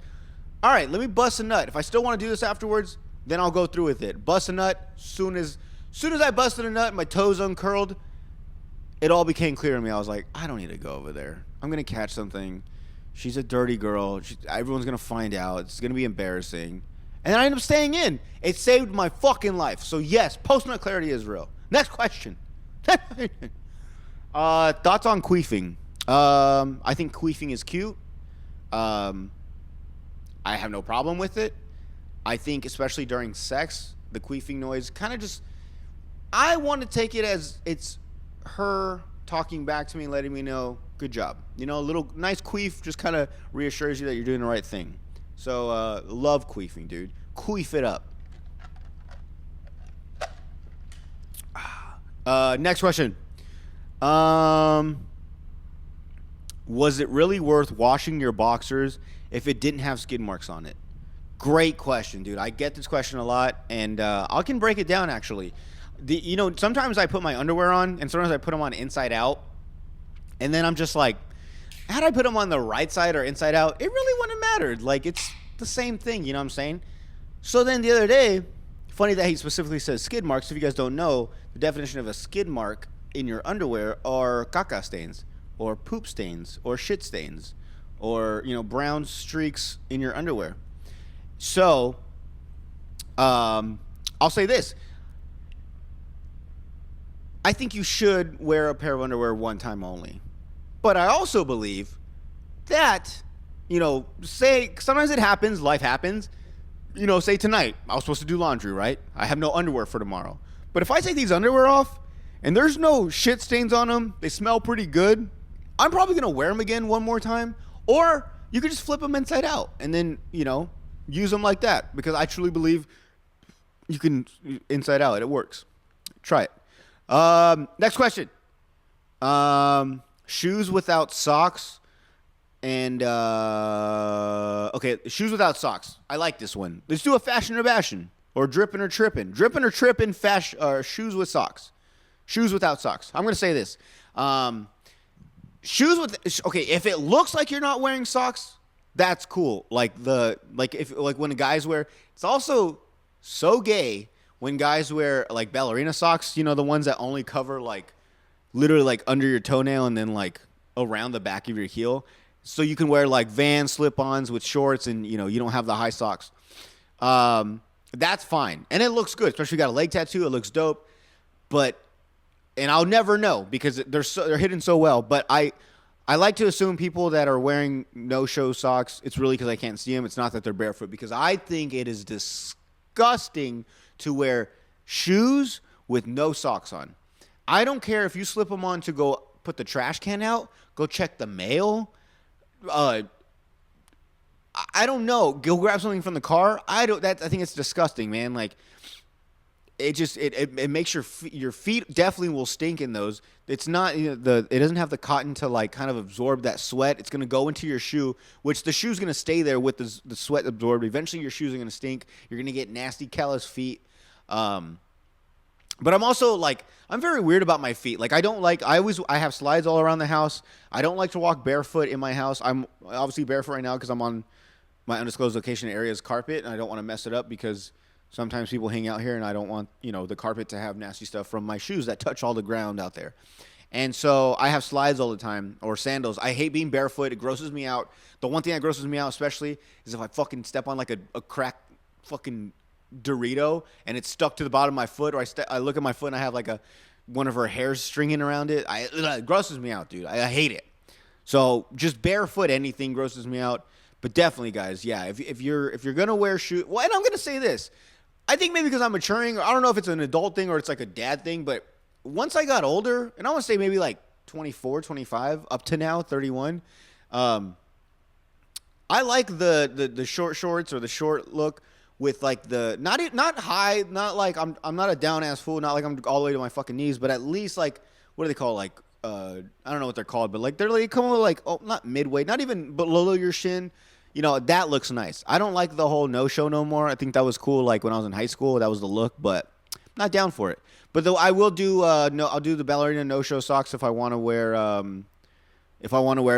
Speaker 3: all right, let me bust a nut. If I still want to do this afterwards, then I'll go through with it. Bust a nut. Soon as I busted a nut, my toes uncurled, it all became clear to me. I was like, I don't need to go over there. I'm going to catch something. She's a dirty girl. Everyone's going to find out. It's going to be embarrassing. And then I ended up staying in. It saved my fucking life. So yes, post-nut clarity is real. Next question. Thoughts on queefing? I think queefing is cute. I have no problem with it. I think especially during sex, the queefing noise kind of just, I want to take it as it's her talking back to me, letting me know, good job. A little nice queef just kind of reassures you that you're doing the right thing. So, love queefing, dude. Queef it up. Next question. Was it really worth washing your boxers if it didn't have skid marks on it? Great question, dude. I get this question a lot, and I can break it down, actually. Sometimes I put my underwear on, and sometimes I put them on inside out, and then I'm just like, had I put them on the right side or inside out, it really wouldn't have mattered. Like, it's the same thing, you know what I'm saying? So then the other day, funny that he specifically says skid marks. If you guys don't know, the definition of a skid mark in your underwear are caca stains, or poop stains, or shit stains, or, brown streaks in your underwear. So, I'll say this. I think you should wear a pair of underwear one time only. But I also believe that, say, sometimes it happens, life happens. Say tonight, I was supposed to do laundry, right? I have no underwear for tomorrow. But if I take these underwear off and there's no shit stains on them, they smell pretty good, I'm probably going to wear them again one more time. Or you could just flip them inside out and then, use them like that. Because I truly believe you can inside out. It works. Try it. Next question. Shoes without socks. And, okay, shoes without socks. I like this one. Let's do a fashion or bashin'. Or drippin' or trippin'. Drippin' or trippin', shoes with socks. Shoes without socks. I'm going to say this. Shoes with, okay, if it looks like you're not wearing socks, that's cool. Like when the guys wear, it's also so gay when guys wear like ballerina socks, the ones that only cover like literally like under your toenail and then like around the back of your heel. So you can wear like Vans slip-ons with shorts and, you don't have the high socks. That's fine. And it looks good, especially if you got a leg tattoo. It looks dope. And I'll never know because they're hidden so well. But I like to assume people that are wearing no-show socks, it's really because I can't see them. It's not that they're barefoot, because I think it is disgusting to wear shoes with no socks on. I don't care if you slip them on to go put the trash can out, go check the mail. I don't know. Go grab something from the car. I think it's disgusting, man. Like, it makes your feet definitely will stink in those. It's not it doesn't have the cotton to like kind of absorb that sweat. It's gonna go into your shoe, which the shoe's gonna stay there with the sweat absorbed. Eventually, your shoes are gonna stink. You're gonna get nasty, callous feet. But I'm also like, I'm very weird about my feet. Like, I have slides all around the house. I don't like to walk barefoot in my house. I'm obviously barefoot right now because I'm on my undisclosed location area's carpet, and I don't want to mess it up because sometimes people hang out here and I don't want, the carpet to have nasty stuff from my shoes that touch all the ground out there. And so I have slides all the time, or sandals. I hate being barefoot. It grosses me out. The one thing that grosses me out especially is if I fucking step on like a cracked fucking Dorito and it's stuck to the bottom of my foot, or I look at my foot and I have like a one of her hairs stringing around it. It grosses me out, dude. I hate it. So just barefoot anything grosses me out. But definitely, guys, yeah. If you're gonna wear shoes, well, and I'm gonna say this. I think maybe because I'm maturing, I don't know if it's an adult thing or it's like a dad thing, but once I got older, and I want to say maybe like 24, 25, up to now 31, I like the short shorts or the short look with like the not high, not like I'm not a down ass fool, not like I'm all the way to my fucking knees, but at least like what do they call like I don't know what they're called, but like they're like come like not midway, not even below your shin. You know, that looks nice. I don't like the whole no-show no more. I think that was cool, like, when I was in high school. That was the look, but not down for it. But though I will do, I'll do the ballerina no-show socks if I want to wear,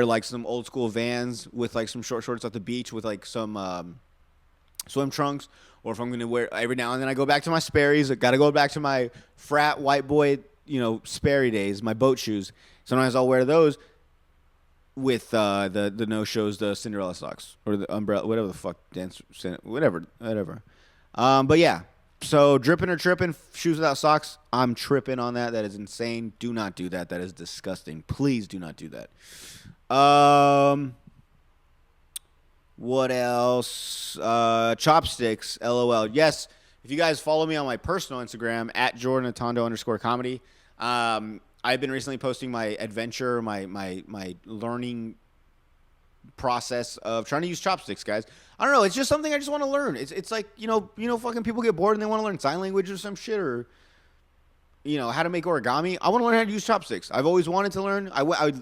Speaker 3: like, some old-school Vans with, like, some short shorts at the beach with, like, some swim trunks. Or if I'm going to wear, every now and then I go back to my Sperry's. I got to go back to my frat white boy, Sperry days, my boat shoes. Sometimes I'll wear those with the no-shows, the Cinderella socks, or the umbrella, whatever the fuck, whatever. But yeah, so dripping or tripping, shoes without socks, I'm tripping on that. That is insane. Do not do that. That is disgusting. Please do not do that. What else? Chopsticks, LOL. Yes, if you guys follow me on my personal Instagram, at @JordanAtondo_comedy, I've been recently posting my adventure, my learning process of trying to use chopsticks, guys. I don't know. It's just something I just want to learn. It's like, fucking people get bored and they want to learn sign language or some shit or, how to make origami. I want to learn how to use chopsticks. I've always wanted to learn. I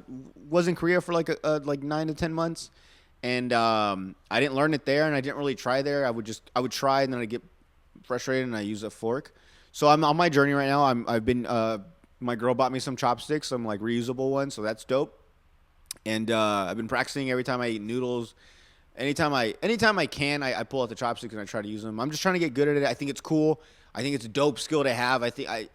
Speaker 3: was in Korea for like 9 to 10 months and I didn't learn it there and I didn't really try there. I would try and then I'd get frustrated and I use a fork. So I'm on my journey right now. I've been, my girl bought me some chopsticks, some like reusable ones, so that's dope. And I've been practicing every time I eat noodles. Anytime I can, I pull out the chopsticks and I try to use them. I'm just trying to get good at it. I think it's cool. I think it's a dope skill to have. I think I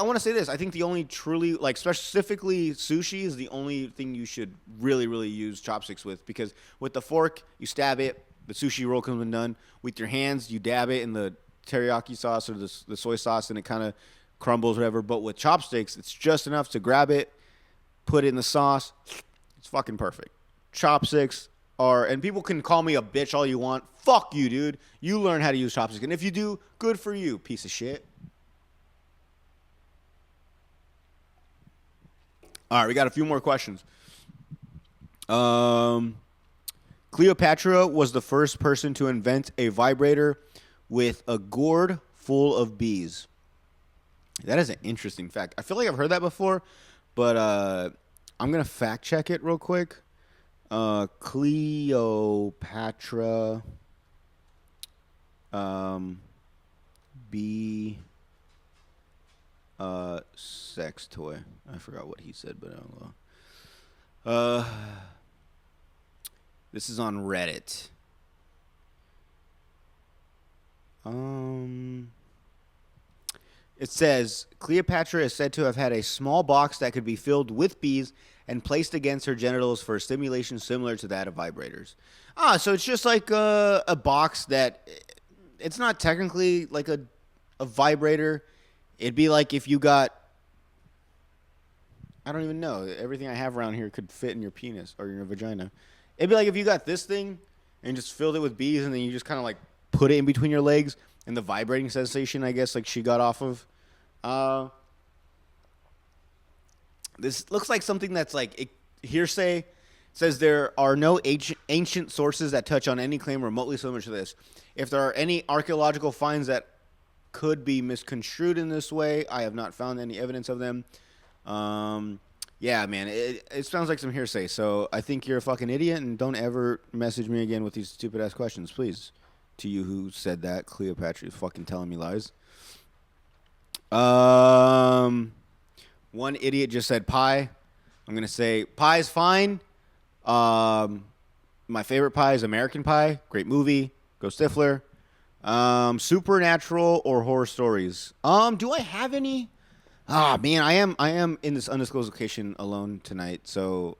Speaker 3: want to say this. I think the only truly, like, specifically sushi is the only thing you should really, really use chopsticks with, because with the fork, you stab it, the sushi roll comes when done. With your hands, you dab it in the teriyaki sauce or the soy sauce, and it kind of crumbles, whatever. But with chopsticks, it's just enough to grab it, put it in the sauce. It's fucking perfect. Chopsticks are, and people can call me a bitch all you want. Fuck you, dude. You learn how to use chopsticks. And if you do, good for you, piece of shit. All right, we got a few more questions. Cleopatra was the first person to invent a vibrator with a gourd full of bees. That is an interesting fact. I feel like I've heard that before, but I'm going to fact check it real quick. Cleopatra bee sex toy. I forgot what he said, but I don't know. This is on Reddit. It says, Cleopatra is said to have had a small box that could be filled with bees and placed against her genitals for stimulation similar to that of vibrators. So it's just like a box that, it's not technically like a vibrator. It'd be like if you got, I don't even know, everything I have around here could fit in your penis or your vagina. It'd be like if you got this thing and just filled it with bees and then you just kind of like put it in between your legs. And the vibrating sensation, I guess, like she got off of. This looks like something that's like hearsay. It says there are no ancient sources that touch on any claim remotely similar to this. If there are any archaeological finds that could be misconstrued in this way, I have not found any evidence of them. Yeah, man, it sounds like some hearsay. So I think you're a fucking idiot, and don't ever message me again with these stupid-ass questions, please. To you who said that, Cleopatra is fucking telling me lies. One idiot just said pie. I'm going to say pie is fine. My favorite pie is American Pie. Great movie. Go Stifler. Supernatural or horror stories. Do I have any? Man, I am in this undisclosed location alone tonight, so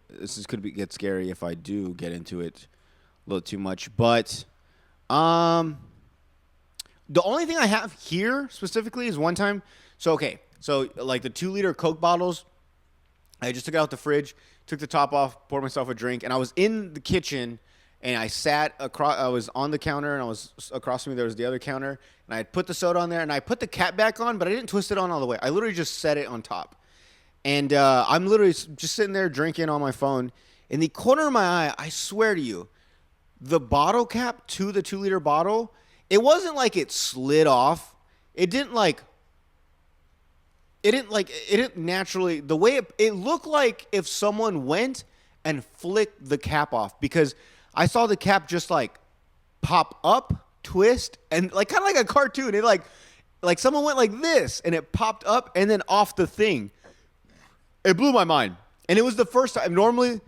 Speaker 3: could get scary if I do get into it a little too much. But the only thing I have here specifically is one time. So, okay, So like the 2-liter Coke bottles, I just took it out the fridge, took the top off, poured myself a drink, and I was in the kitchen, and I sat across. I was on the counter, and I was across from me. There was the other counter, and I had put the soda on there, and I put the cap back on, but I didn't twist it on all the way. I literally just set it on top, and I'm literally just sitting there drinking on my phone. In the corner of my eye, I swear to you, the bottle cap to the 2-liter bottle, it wasn't like it slid off. It didn't naturally, the way it looked like if someone went and flicked the cap off, because I saw the cap just like pop up, twist, and like kind of like a cartoon. It like someone went like this and it popped up and then off the thing. It blew my mind. And it was the first time. Normally,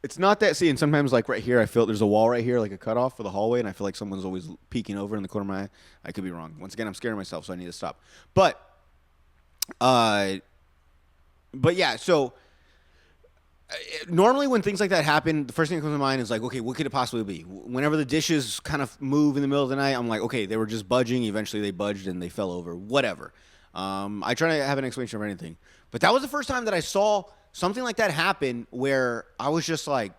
Speaker 3: it's not that. See, and sometimes like right here, I feel there's a wall right here, like a cutoff for the hallway, and I feel like someone's always peeking over in the corner of my eye. I could be wrong. Once again, I'm scaring myself, so I need to stop. But yeah. So normally when things like that happen, the first thing that comes to mind is like, okay, what could it possibly be? Whenever the dishes kind of move in the middle of the night, I'm like, okay, they were just budging. Eventually, they budged and they fell over. Whatever. I try to have an explanation for anything, but that was the first time that I saw something like that happen where I was just like,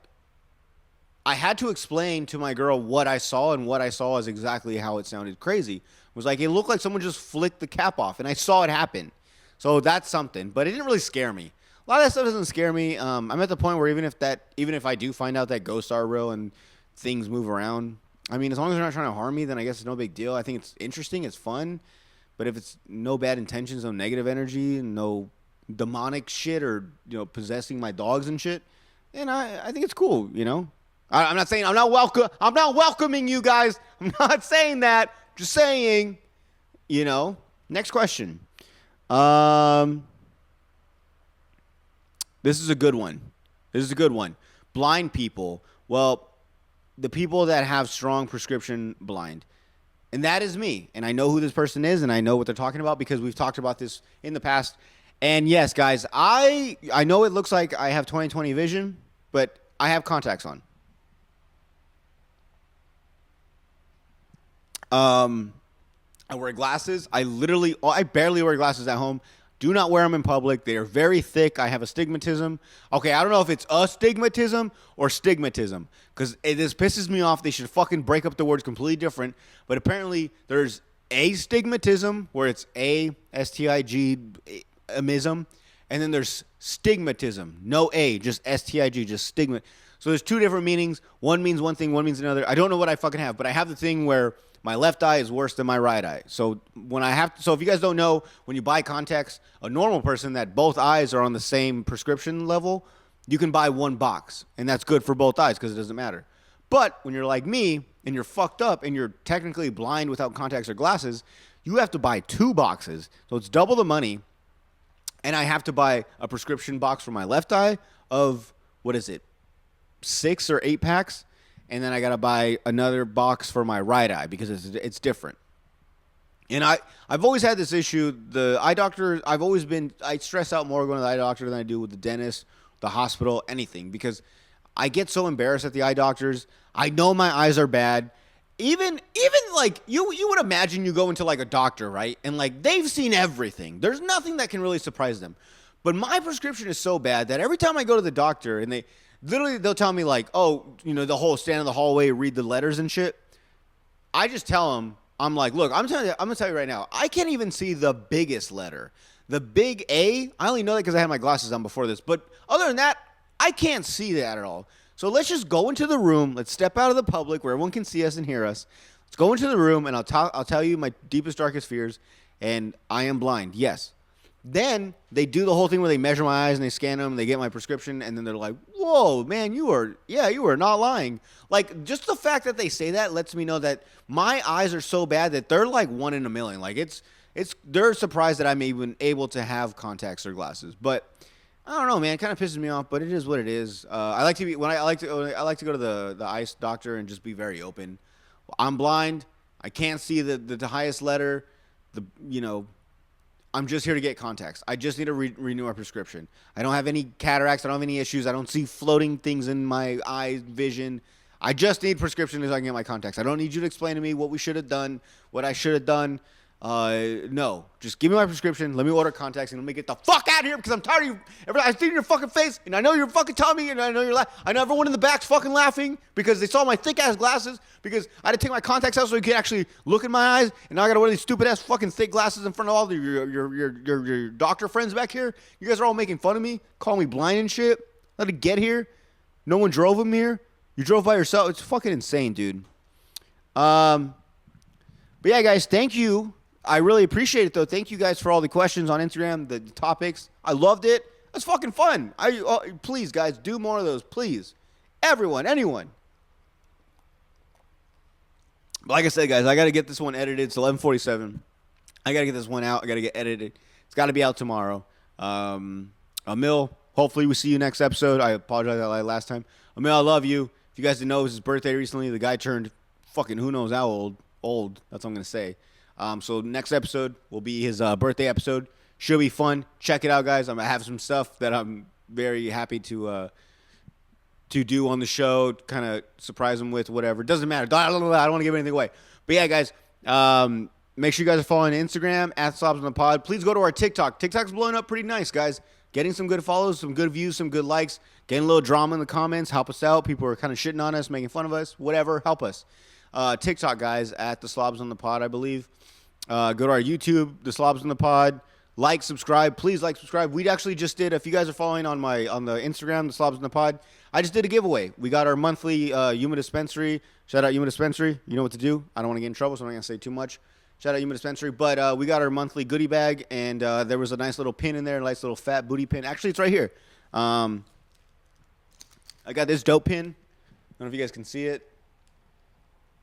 Speaker 3: I had to explain to my girl what I saw, and what I saw is exactly how it sounded crazy. It was like, it looked like someone just flicked the cap off, and I saw it happen. So that's something, but it didn't really scare me. A lot of that stuff doesn't scare me. I'm at the point where even if I do find out that ghosts are real and things move around, I mean, as long as they're not trying to harm me, then I guess it's no big deal. I think it's interesting, it's fun, but if it's no bad intentions, no negative energy, no demonic shit, or possessing my dogs and shit, then I think it's cool. I'm not saying I'm not welcoming you guys. I'm not saying that. Just saying. Next question. This is a good one. Blind people. Well, the people that have strong prescription blind. And that is me. And I know who this person is, and I know what they're talking about because we've talked about this in the past. And yes, guys, I know it looks like I have 20/20 vision, but I have contacts on. I wear glasses. I barely wear glasses at home. Do not wear them in public. They are very thick. I have astigmatism. Okay, I don't know if it's astigmatism or stigmatism, because this pisses me off. They should fucking break up the words completely different. But apparently there's astigmatism, where it's A-S-T-I-G-ism, and then there's stigmatism. No A, just S-T-I-G, just stigma. So there's two different meanings. One means one thing, one means another. I don't know what I fucking have, but I have the thing where my left eye is worse than my right eye. So so if you guys don't know, when you buy contacts, a normal person that both eyes are on the same prescription level, you can buy one box, and that's good for both eyes because it doesn't matter. But when you're like me and you're fucked up and you're technically blind without contacts or glasses, you have to buy 2 boxes. So it's double the money, and I have to buy a prescription box for my left eye of, 6 or 8 packs? And then I got to buy another box for my right eye because it's different. And I've always had this issue. The eye doctor, I stress out more going to the eye doctor than I do with the dentist, the hospital, anything. Because I get so embarrassed at the eye doctors. I know my eyes are bad. Even like, you would imagine you go into like a doctor, right? And like, they've seen everything. There's nothing that can really surprise them. But my prescription is so bad that every time I go to the doctor and they'll tell me like, oh, the whole stand in the hallway, read the letters and shit. I just tell them, I'm like, look, I'm going to tell you right now, I can't even see the biggest letter. The big A, I only know that because I had my glasses on before this. But other than that, I can't see that at all. So let's just go into the room. Let's step out of the public where everyone can see us and hear us. Let's go into the room, and I'll tell you my deepest, darkest fears, and I am blind. Yes. Then they do the whole thing where they measure my eyes and they scan them, they get my prescription, and then they're like, whoa, man, you are not lying. Like, just the fact that they say that lets me know that my eyes are so bad that they're like 1 in a million. Like, they're surprised that I'm even able to have contacts or glasses. But I don't know, man, it kind of pisses me off, but it is what it is. I like to go to the eye doctor and just be very open. I'm blind. I can't see the highest letter. I'm just here to get contacts. I just need to renew my prescription. I don't have any cataracts. I don't have any issues. I don't see floating things in my eye vision. I just need prescription so I can get my contacts. I don't need you to explain to me what we should have done, what I should have done. No, just give me my prescription. Let me order contacts and let me get the fuck out of here because I'm tired of you. I see your fucking face and I know you're fucking telling me and I know you're laughing. I know everyone in the back's fucking laughing because they saw my thick ass glasses because I had to take my contacts out so you could actually look in my eyes and now I gotta wear these stupid ass fucking thick glasses in front of all your doctor friends back here. You guys are all making fun of me, calling me blind and shit. Let it get here. No one drove him here. You drove by yourself. It's fucking insane, dude. But yeah, guys, thank you. I really appreciate it, though. Thank you guys for all the questions on Instagram, the topics. I loved it. It's fucking fun. Please, guys, do more of those. Please. Everyone, anyone. Like I said, guys, I got to get this one edited. It's 11:47. I got to get this one out. I got to get edited. It's got to be out tomorrow. Emil, hopefully we see you next episode. I apologize I lied last time. Emil, I love you. If you guys didn't know, it was his birthday recently. The guy turned fucking who knows how old. That's what I'm going to say. So next episode will be his birthday episode. Should be fun. Check it out, guys. I'm going to have some stuff that I'm very happy to do on the show, kind of surprise him with, whatever. Doesn't matter. I don't want to give anything away. But yeah, guys, make sure you guys are following Instagram, @SlobsOnThePod. Please go to our TikTok. TikTok's blowing up pretty nice, guys. Getting some good follows, some good views, some good likes. Getting a little drama in the comments. Help us out. People are kind of shitting on us, making fun of us. Whatever. Help us. TikTok, guys, @TheSlobsOnThePod, I believe. Go to our YouTube, The Slobs on the Pod. Like, subscribe. Please like, subscribe. We actually just did, if you guys are following on the Instagram, The Slobs on the Pod, I just did a giveaway. We got our monthly Yuma Dispensary. Shout out Yuma Dispensary. You know what to do. I don't want to get in trouble, so I'm not going to say too much. Shout out Yuma Dispensary. But we got our monthly goodie bag, and there was a nice little pin in there, a nice little fat booty pin. Actually, it's right here. I got this dope pin. I don't know if you guys can see it.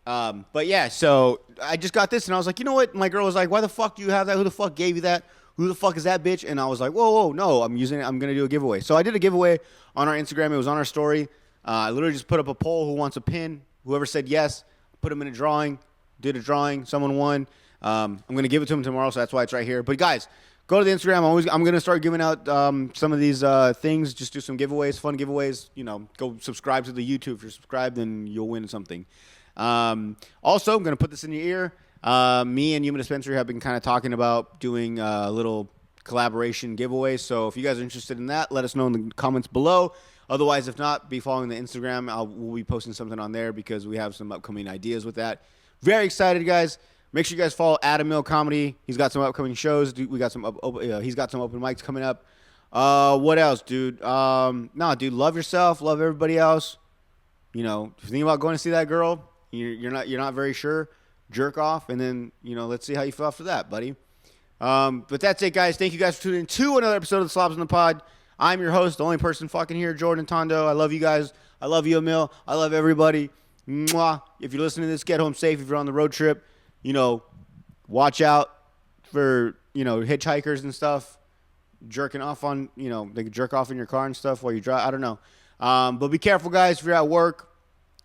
Speaker 3: But yeah, so I just got this and I was like, you know what? My girl was like, why the fuck do you have that? Who the fuck gave you that? Who the fuck is that bitch? And I was like, whoa, no, I'm using it. I'm going to do a giveaway. So I did a giveaway on our Instagram. It was on our story. I literally just put up a poll. Who wants a pin? Whoever said yes, put them in a drawing, did a drawing. Someone won. I'm going to give it to them tomorrow. So that's why it's right here. But guys, go to the Instagram. I'm going to start giving out, some of these, things. Just do some giveaways, fun giveaways, go subscribe to the YouTube. If you're subscribed, then you'll win something. Also, I'm going to put this in your ear. Me and Yuma Dispensary have been kind of talking about doing a little collaboration giveaway. So if you guys are interested in that, let us know in the comments below. Otherwise, if not, be following the Instagram. We'll be posting something on there because we have some upcoming ideas with that. Very excited, guys. Make sure you guys follow Adam Comedy. He's got some upcoming shows. We got some. He's got some open mics coming up. What else, dude? Dude, love yourself. Love everybody else. If you think about going to see that girl, you're not very sure, jerk off, and then let's see how you feel after that, buddy. But that's it, guys. Thank you guys for tuning in to another episode of the Slobs on the Pod. I'm your host, the only person fucking here, Jordan Tondo. I love you guys. I love you, Emil. I love everybody. Mwah. If you're listening to this, get home safe. If you're on the road trip, watch out for hitchhikers and stuff, jerking off on they can jerk off in your car and stuff while you drive. I don't know. But be careful, guys. If you're at work,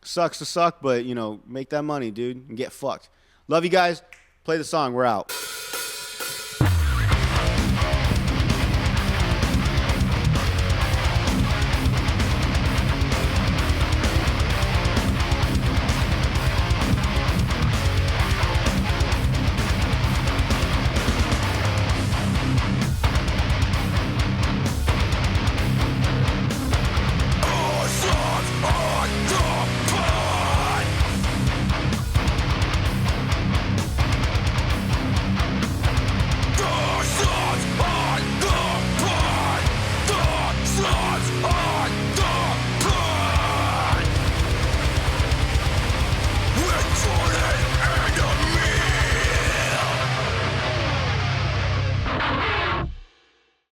Speaker 3: sucks to suck, but make that money, dude, and get fucked. Love you guys. Play the song. We're out.